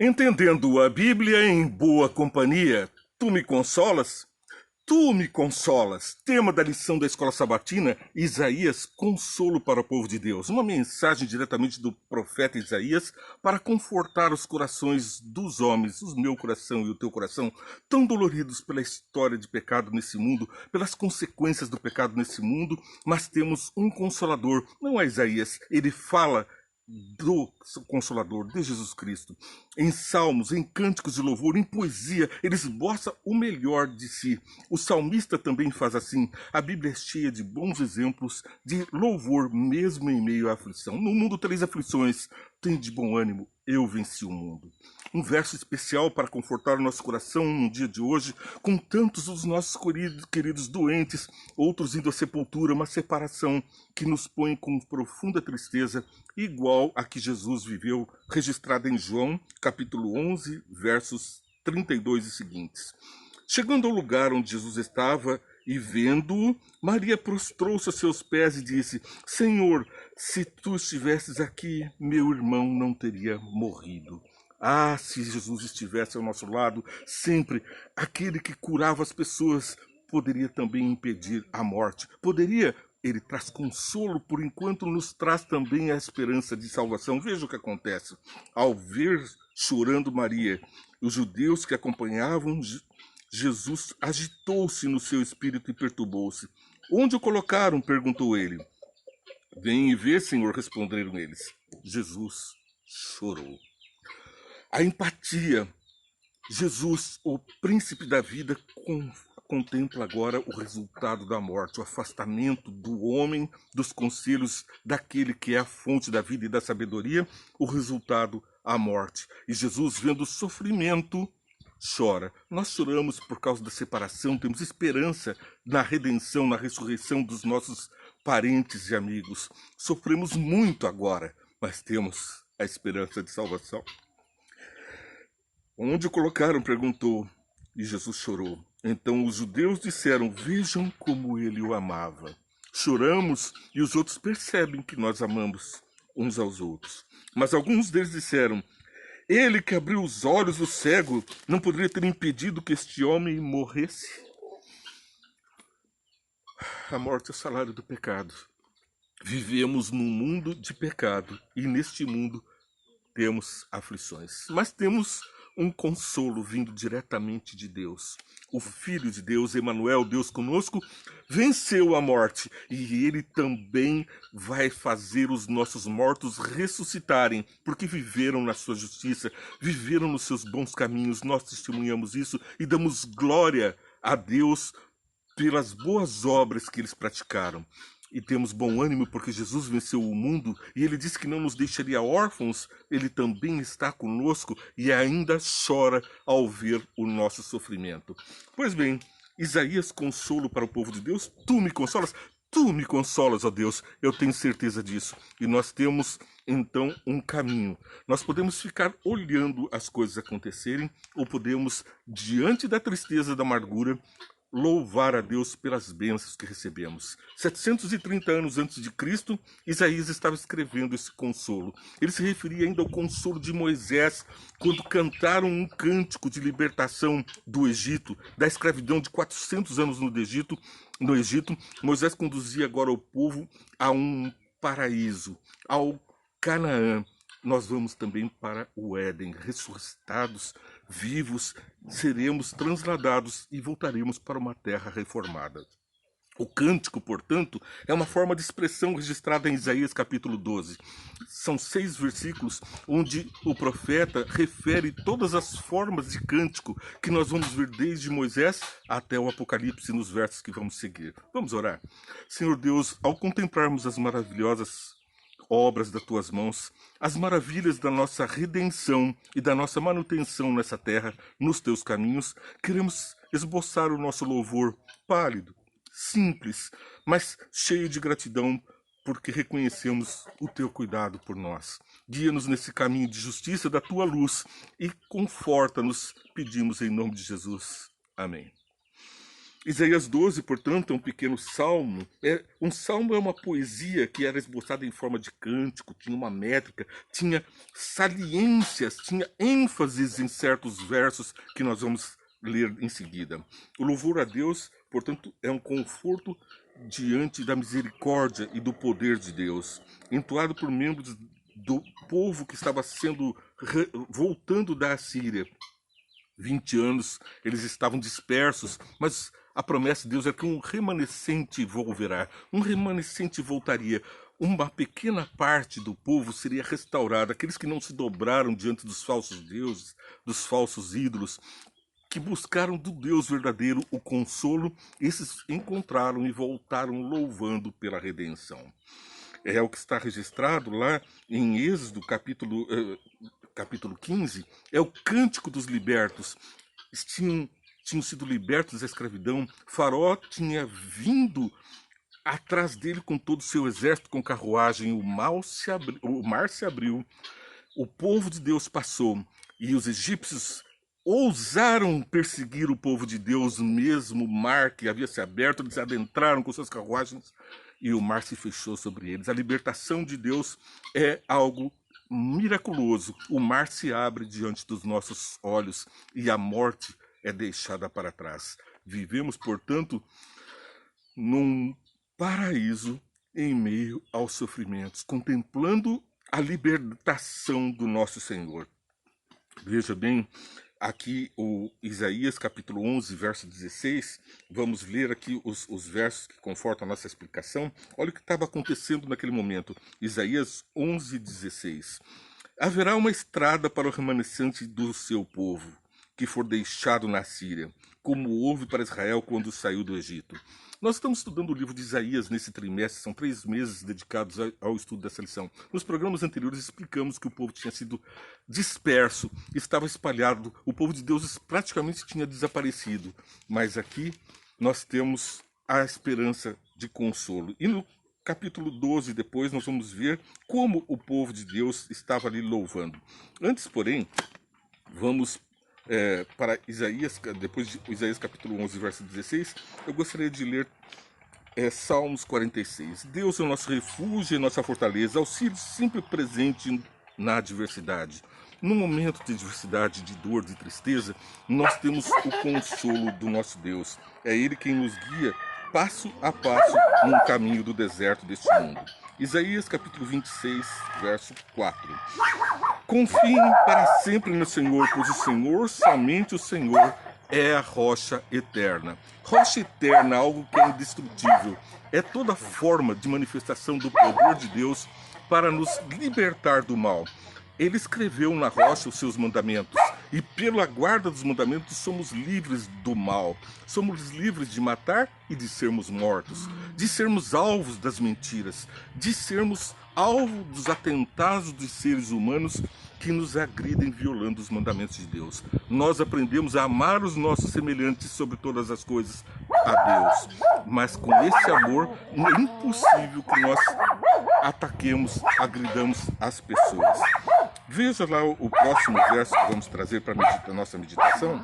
Entendendo a Bíblia em boa companhia, tu me consolas? Tu me consolas. Tema da lição da Escola Sabatina, Isaías, consolo para o povo de Deus. Uma mensagem diretamente do profeta Isaías para confortar os corações dos homens, o meu coração e o teu coração, tão doloridos pela história de pecado nesse mundo, pelas consequências do pecado nesse mundo, mas temos um consolador, não é Isaías, ele fala do Consolador, de Jesus Cristo. Em salmos, em cânticos de louvor, em poesia, ele esboça o melhor de si. O salmista também faz assim. A Bíblia é cheia de bons exemplos de louvor, mesmo em meio à aflição. No mundo tereis aflições, tem de bom ânimo, eu venci o mundo. Um verso especial para confortar o nosso coração no dia de hoje, com tantos dos nossos queridos doentes, outros indo à sepultura, uma separação que nos põe com profunda tristeza, igual a que Jesus viveu, registrada em João, capítulo 11, versos 32 e seguintes. Chegando ao lugar onde Jesus estava e vendo-o, Maria prostrou-se a seus pés e disse: Senhor, se tu estivesses aqui, meu irmão não teria morrido. Ah, se Jesus estivesse ao nosso lado, sempre, aquele que curava as pessoas poderia também impedir a morte. Ele traz consolo, por enquanto nos traz também a esperança de salvação. Veja o que acontece. Ao ver chorando Maria, os judeus que acompanhavam Jesus agitou-se no seu espírito e perturbou-se. Onde o colocaram? Perguntou ele. Vem e vê, Senhor, responderam eles. Jesus chorou. A empatia. Jesus, o príncipe da vida, contempla agora o resultado da morte, o afastamento do homem dos conselhos daquele que é a fonte da vida e da sabedoria, o resultado, a morte. E Jesus, vendo o sofrimento, chora. Nós choramos por causa da separação, temos esperança na redenção, na ressurreição dos nossos parentes e amigos. Sofremos muito agora, mas temos a esperança de salvação. Onde o colocaram? Perguntou. E Jesus chorou. Então os judeus disseram: Vejam como ele o amava. Choramos e os outros percebem que nós amamos uns aos outros. Mas alguns deles disseram: Ele que abriu os olhos do cego não poderia ter impedido que este homem morresse? A morte é o salário do pecado. Vivemos num mundo de pecado e neste mundo temos aflições. Mas temos um consolo vindo diretamente de Deus. O Filho de Deus, Emanuel, Deus conosco, venceu a morte e ele também vai fazer os nossos mortos ressuscitarem, porque viveram na sua justiça, viveram nos seus bons caminhos. Nós testemunhamos isso e damos glória a Deus pelas boas obras que eles praticaram. E temos bom ânimo porque Jesus venceu o mundo e ele disse que não nos deixaria órfãos, ele também está conosco e ainda chora ao ver o nosso sofrimento. Pois bem, Isaías, consolo para o povo de Deus, tu me consolas? Tu me consolas, ó Deus, eu tenho certeza disso. E nós temos, então, um caminho. Nós podemos ficar olhando as coisas acontecerem ou podemos, diante da tristeza, da amargura, louvar a Deus pelas bênçãos que recebemos. 730 anos antes de Cristo, Isaías estava escrevendo esse consolo. Ele se referia ainda ao consolo de Moisés, quando cantaram um cântico de libertação do Egito, da escravidão de 400 anos no Egito. Moisés conduzia agora o povo a um paraíso, ao Canaã. Nós vamos também para o Éden, ressuscitados, vivos, seremos transladados e voltaremos para uma terra reformada. O cântico, portanto, é uma forma de expressão registrada em Isaías capítulo 12. São 6 versículos onde o profeta refere todas as formas de cântico que nós vamos ver desde Moisés até o Apocalipse nos versos que vamos seguir. Vamos orar. Senhor Deus, ao contemplarmos as maravilhosas obras das tuas mãos, as maravilhas da nossa redenção e da nossa manutenção nessa terra, nos teus caminhos, queremos esboçar o nosso louvor pálido, simples, mas cheio de gratidão, porque reconhecemos o teu cuidado por nós. Guia-nos nesse caminho de justiça da tua luz e conforta-nos, pedimos em nome de Jesus. Amém. Isaías 12, portanto, é um pequeno salmo. Um salmo é uma poesia que era esboçada em forma de cântico, tinha uma métrica, tinha saliências, tinha ênfases em certos versos que nós vamos ler em seguida. O louvor a Deus, portanto, é um conforto diante da misericórdia e do poder de Deus, entoado por membros do povo que estava voltando da Assíria. 20 anos eles estavam dispersos, mas a promessa de Deus é que um remanescente volverá, um remanescente voltaria. Uma pequena parte do povo seria restaurada, aqueles que não se dobraram diante dos falsos deuses, dos falsos ídolos, que buscaram do Deus verdadeiro o consolo, esses encontraram e voltaram louvando pela redenção. É o que está registrado lá em Êxodo, capítulo 15, é o cântico dos libertos. Tinham sido libertos da escravidão. Faraó tinha vindo atrás dele com todo o seu exército, com carruagem. O mar se abriu, o povo de Deus passou, e os egípcios ousaram perseguir o povo de Deus, mesmo o mar que havia se aberto, eles adentraram com suas carruagens e o mar se fechou sobre eles. A libertação de Deus é algo miraculoso. O mar se abre diante dos nossos olhos e a morte é deixada para trás. Vivemos, portanto, num paraíso em meio aos sofrimentos, contemplando a libertação do nosso Senhor. Veja bem, aqui o Isaías capítulo 11, verso 16, vamos ler aqui os versos que confortam a nossa explicação. Olha o que estava acontecendo naquele momento. Isaías 11, 16. Haverá uma estrada para o remanescente do seu povo, que for deixado na Síria, como houve para Israel quando saiu do Egito. Nós estamos estudando o livro de Isaías nesse trimestre, são 3 meses dedicados ao estudo dessa lição. Nos programas anteriores explicamos que o povo tinha sido disperso, estava espalhado, o povo de Deus praticamente tinha desaparecido. Mas aqui nós temos a esperança de consolo. E no capítulo 12, depois, nós vamos ver como o povo de Deus estava ali louvando. Antes, porém, vamos para Isaías, depois de Isaías capítulo 11, verso 16, eu gostaria de ler Salmos 46. Deus é o nosso refúgio e nossa fortaleza, auxílio sempre presente na adversidade. No momento de adversidade, de dor, de tristeza, nós temos o consolo do nosso Deus. É Ele quem nos guia passo a passo no caminho do deserto deste mundo. Isaías capítulo 26, verso 4. Confiem para sempre no Senhor, pois o Senhor, somente o Senhor, é a rocha eterna. Rocha eterna, algo que é indestrutível. É toda forma de manifestação do poder de Deus para nos libertar do mal. Ele escreveu na rocha os seus mandamentos, e pela guarda dos mandamentos somos livres do mal. Somos livres de matar e de sermos mortos, de sermos alvos das mentiras, de sermos alvo dos atentados dos seres humanos que nos agridem violando os mandamentos de Deus. Nós aprendemos a amar os nossos semelhantes sobre todas as coisas a Deus, mas com esse amor é impossível que nós ataquemos, agridamos as pessoas. Veja lá o próximo verso que vamos trazer para a nossa meditação.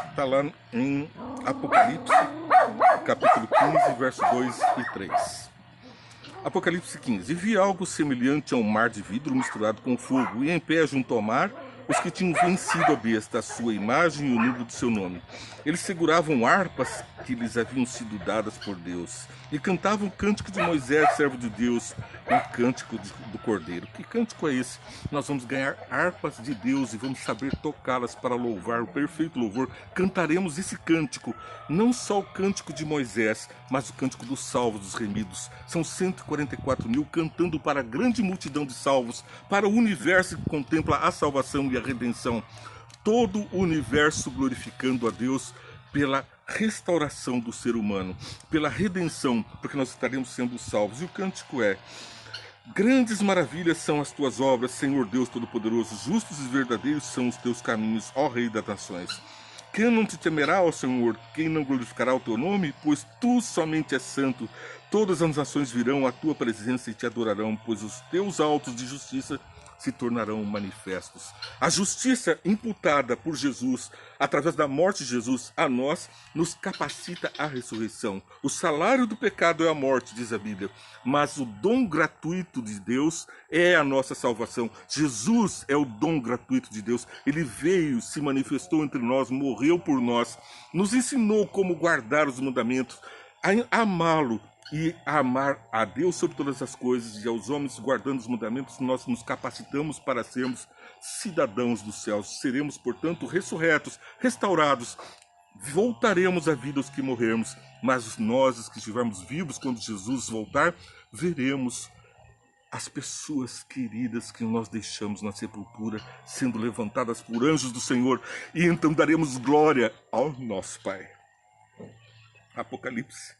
Está lá em Apocalipse, capítulo 15, verso 2 e 3. Apocalipse 15. E vi algo semelhante a um mar de vidro misturado com fogo, e em pé junto ao mar, os que tinham vencido a besta, a sua imagem e o número do seu nome. Eles seguravam harpas que lhes haviam sido dadas por Deus, e cantavam o cântico de Moisés, servo de Deus, e o cântico do Cordeiro. Que cântico é esse? Nós vamos ganhar harpas de Deus e vamos saber tocá-las para louvar o perfeito louvor. Cantaremos esse cântico, não só o cântico de Moisés, mas o cântico dos salvos, dos remidos. São 144 mil cantando para a grande multidão de salvos, para o universo que contempla a salvação e a redenção. Todo o universo glorificando a Deus pela restauração do ser humano, pela redenção, porque nós estaremos sendo salvos. E o cântico é: grandes maravilhas são as tuas obras, Senhor Deus Todo-Poderoso, justos e verdadeiros são os teus caminhos, ó Rei das Nações. Quem não te temerá, ó Senhor? Quem não glorificará o teu nome? Pois tu somente és santo. Todas as nações virão à tua presença e te adorarão, pois os teus autos de justiça se tornarão manifestos. A justiça imputada por Jesus, através da morte de Jesus, a nós, nos capacita à ressurreição. O salário do pecado é a morte, diz a Bíblia, mas o dom gratuito de Deus é a nossa salvação. Jesus é o dom gratuito de Deus. Ele veio, se manifestou entre nós, morreu por nós, nos ensinou como guardar os mandamentos, a amá-lo e a amar a Deus sobre todas as coisas e aos homens guardando os mandamentos. Nós nos capacitamos para sermos cidadãos dos céus. Seremos, portanto, ressurretos, restaurados. Voltaremos à vida os que morrermos, mas nós, os que estivermos vivos quando Jesus voltar, veremos as pessoas queridas que nós deixamos na sepultura sendo levantadas por anjos do Senhor, e então daremos glória ao nosso Pai. Apocalipse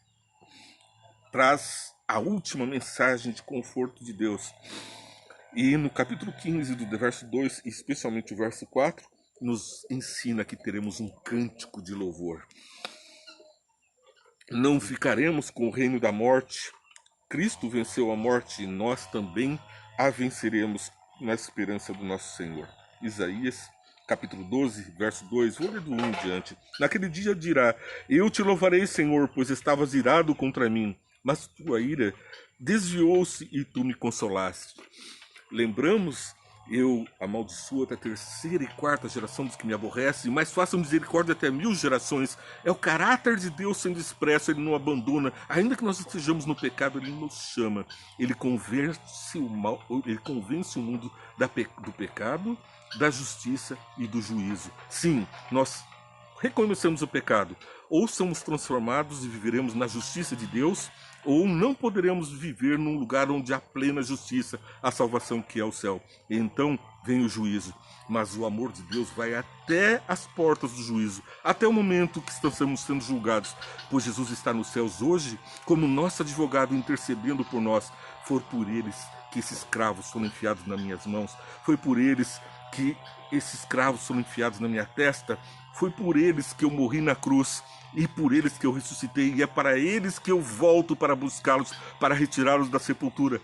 traz a última mensagem de conforto de Deus. E no capítulo 15, do verso 2, especialmente o verso 4, nos ensina que teremos um cântico de louvor. Não ficaremos com o reino da morte. Cristo venceu a morte e nós também a venceremos na esperança do nosso Senhor. Isaías, capítulo 12, verso 2, vou ler do 1 em diante. Naquele dia dirá: eu te louvarei, Senhor, pois estavas irado contra mim, mas tua ira desviou-se e tu me consolaste. Lembramos, eu amaldiçoo até a terceira e quarta geração dos que me aborrecem, mas faço misericórdia até 1000 gerações. É o caráter de Deus sendo expresso, Ele não abandona. Ainda que nós estejamos no pecado, Ele nos chama. Ele convence o mundo do pecado, da justiça e do juízo. Sim, nós reconhecemos o pecado. Ou somos transformados e viveremos na justiça de Deus, ou não poderemos viver num lugar onde há plena justiça, a salvação que é o céu. E então vem o juízo. Mas o amor de Deus vai até as portas do juízo, até o momento que estamos sendo julgados, pois Jesus está nos céus hoje como nosso advogado intercedendo por nós. Foi por eles que esses cravos foram enfiados nas minhas mãos, foi por eles que esses cravos foram enfiados na minha testa, foi por eles que eu morri na cruz e por eles que eu ressuscitei, e é para eles que eu volto para buscá-los, para retirá-los da sepultura.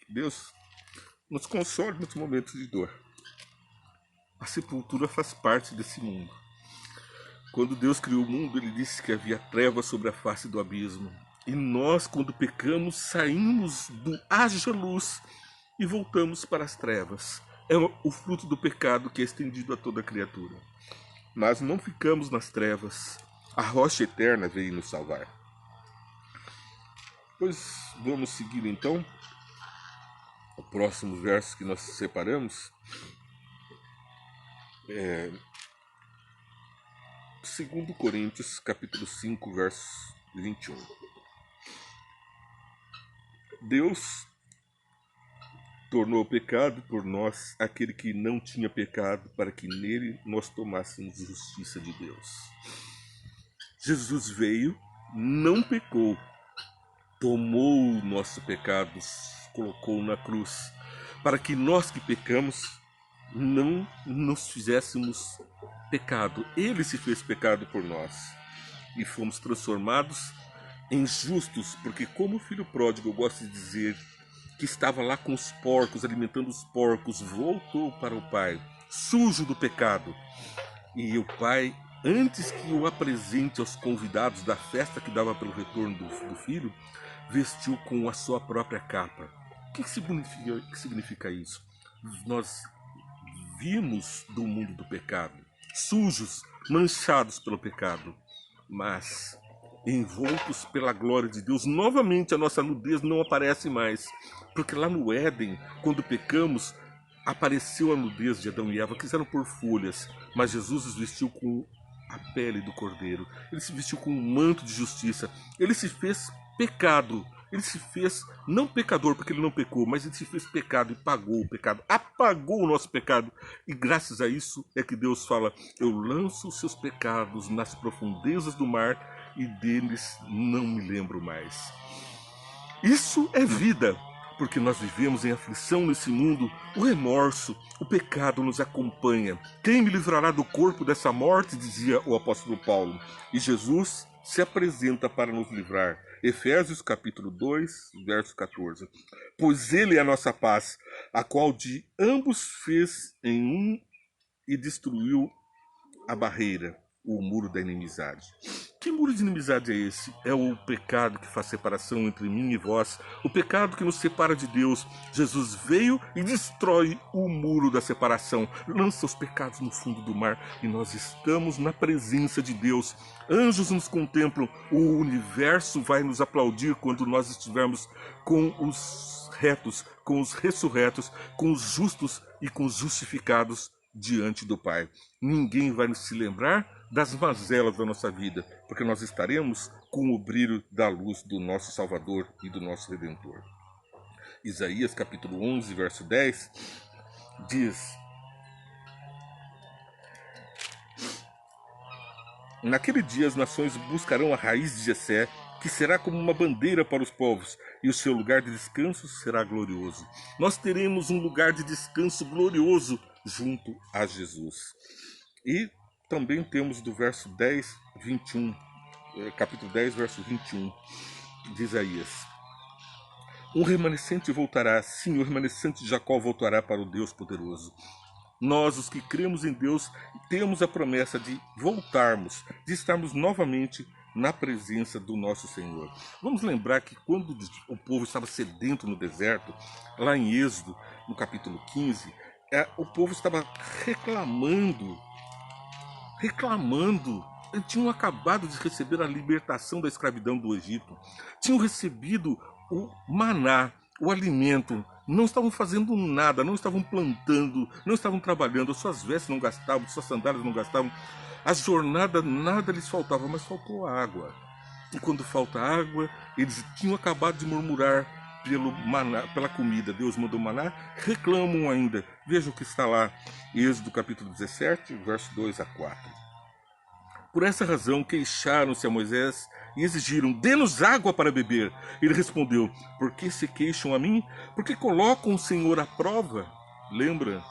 Deus nos console nos momentos de dor. A sepultura faz parte desse mundo. Quando Deus criou o mundo, Ele disse que havia trevas sobre a face do abismo. E nós, quando pecamos, saímos do haja luz e voltamos para as trevas. É o fruto do pecado que é estendido a toda criatura. Mas não ficamos nas trevas. A rocha eterna veio nos salvar. Pois vamos seguir então o próximo verso que nós separamos. 2 Coríntios, capítulo 5, verso 21. Deus tornou pecado por nós aquele que não tinha pecado, para que nele nós tomássemos justiça de Deus. Jesus veio, não pecou, tomou o nosso pecado, colocou na cruz, para que nós que pecamos não nos fizéssemos pecado. Ele se fez pecado por nós e fomos transformados em justos, porque como o filho pródigo, eu gosto de dizer, que estava lá com os porcos, alimentando os porcos, voltou para o pai, sujo do pecado. E o pai, antes que o apresente aos convidados da festa que dava pelo retorno do filho, vestiu com a sua própria capa. O que significa isso? Nós vimos do mundo do pecado, sujos, manchados pelo pecado, mas envoltos pela glória de Deus. Novamente a nossa nudez não aparece mais, porque lá no Éden, quando pecamos, apareceu a nudez de Adão e Eva, quiseram pôr folhas, mas Jesus os vestiu com a pele do cordeiro, ele se vestiu com um manto de justiça, ele se fez pecado, ele se fez não pecador porque ele não pecou, mas ele se fez pecado e pagou o pecado, apagou o nosso pecado, e graças a isso é que Deus fala: eu lanço os seus pecados nas profundezas do mar e deles não me lembro mais. Isso é vida, porque nós vivemos em aflição nesse mundo. O remorso, o pecado nos acompanha. Quem me livrará do corpo dessa morte, dizia o apóstolo Paulo. E Jesus se apresenta para nos livrar. Efésios capítulo 2, verso 14. Pois ele é a nossa paz, a qual de ambos fez em um e destruiu a barreira, o muro da inimizade. Que muro de inimizade é esse? É o pecado que faz separação entre mim e vós, o pecado que nos separa de Deus. Jesus veio e destrói o muro da separação, lança os pecados no fundo do mar e nós estamos na presença de Deus. Anjos nos contemplam, o universo vai nos aplaudir quando nós estivermos com os retos, com os ressurretos, com os justos e com os justificados diante do Pai. Ninguém vai se lembrar das mazelas da nossa vida, porque nós estaremos com o brilho da luz do nosso Salvador e do nosso Redentor. Isaías capítulo 11, verso 10 diz: naquele dia as nações buscarão a raiz de Jessé, que será como uma bandeira para os povos, e o seu lugar de descanso será glorioso. Nós teremos um lugar de descanso glorioso junto a Jesus. E também temos do verso 10, 21, capítulo 10, verso 21 de Isaías. Um remanescente voltará, sim, o remanescente de Jacó voltará para o Deus poderoso. Nós, os que cremos em Deus, temos a promessa de voltarmos, de estarmos novamente na presença do nosso Senhor. Vamos lembrar que quando o povo estava sedento no deserto, lá em Êxodo, no capítulo 15, o povo estava reclamando. Tinham acabado de receber a libertação da escravidão do Egito. Tinham recebido o maná, o alimento. Não estavam fazendo nada, não estavam plantando, não estavam trabalhando. As suas vestes não gastavam, suas sandálias não gastavam. A jornada, nada lhes faltava, mas faltou água. E quando falta água, eles tinham acabado de murmurar pelo maná, pela comida. Deus mandou maná, reclamam ainda. Veja o que está lá, Êxodo capítulo 17, verso 2 a 4. Por essa razão queixaram-se a Moisés e exigiram: dê-nos água para beber. Ele respondeu: por que se queixam a mim? Porque colocam o Senhor à prova. Lembra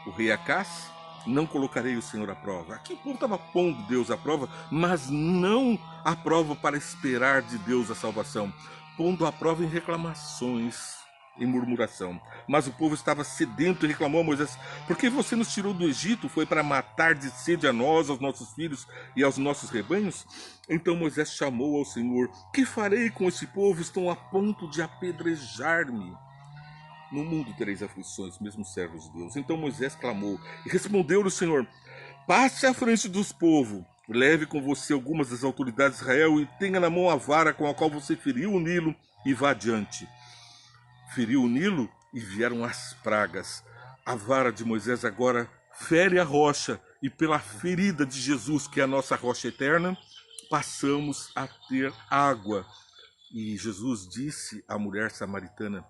o rei Acás? Não colocarei o Senhor à prova. Aqui o povo estava pondo Deus à prova, mas não à prova para esperar de Deus a salvação, pondo à prova em reclamações, em murmuração. Mas o povo estava sedento e reclamou a Moisés: por que você nos tirou do Egito? Foi para matar de sede a nós, aos nossos filhos e aos nossos rebanhos? Então Moisés chamou ao Senhor: que farei com esse povo? Estão a ponto de apedrejar-me. No mundo tereis aflições, mesmo servos de Deus. Então Moisés clamou e respondeu-lhe o Senhor: passe à frente dos povos, leve com você algumas das autoridades de Israel e tenha na mão a vara com a qual você feriu o Nilo e vá adiante. Feriu o Nilo e vieram as pragas. A vara de Moisés agora fere a rocha e pela ferida de Jesus, que é a nossa rocha eterna, passamos a ter água. E Jesus disse à mulher samaritana: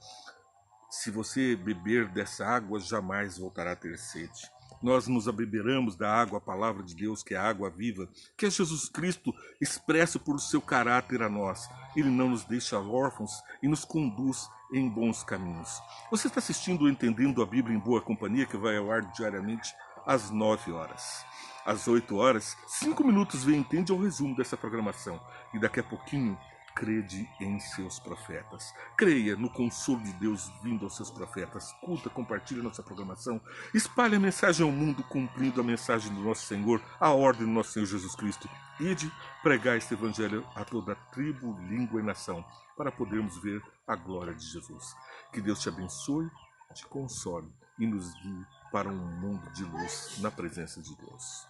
se você beber dessa água, jamais voltará a ter sede. Nós nos abeberamos da água, a palavra de Deus, que é a água viva, que é Jesus Cristo expresso por seu caráter a nós. Ele não nos deixa órfãos e nos conduz em bons caminhos. Você está assistindo ou entendendo a Bíblia em Boa Companhia, que vai ao ar diariamente às 9 horas. Às 8 horas, 5 minutos vem entende ao resumo dessa programação. E daqui a pouquinho, crede em seus profetas. Creia no consolo de Deus vindo aos seus profetas. Curta, compartilhe nossa programação. Espalhe a mensagem ao mundo, cumprindo a mensagem do nosso Senhor, a ordem do nosso Senhor Jesus Cristo. Ide pregar este evangelho a toda tribo, língua e nação, para podermos ver a glória de Jesus. Que Deus te abençoe, te console e nos guie para um mundo de luz na presença de Deus.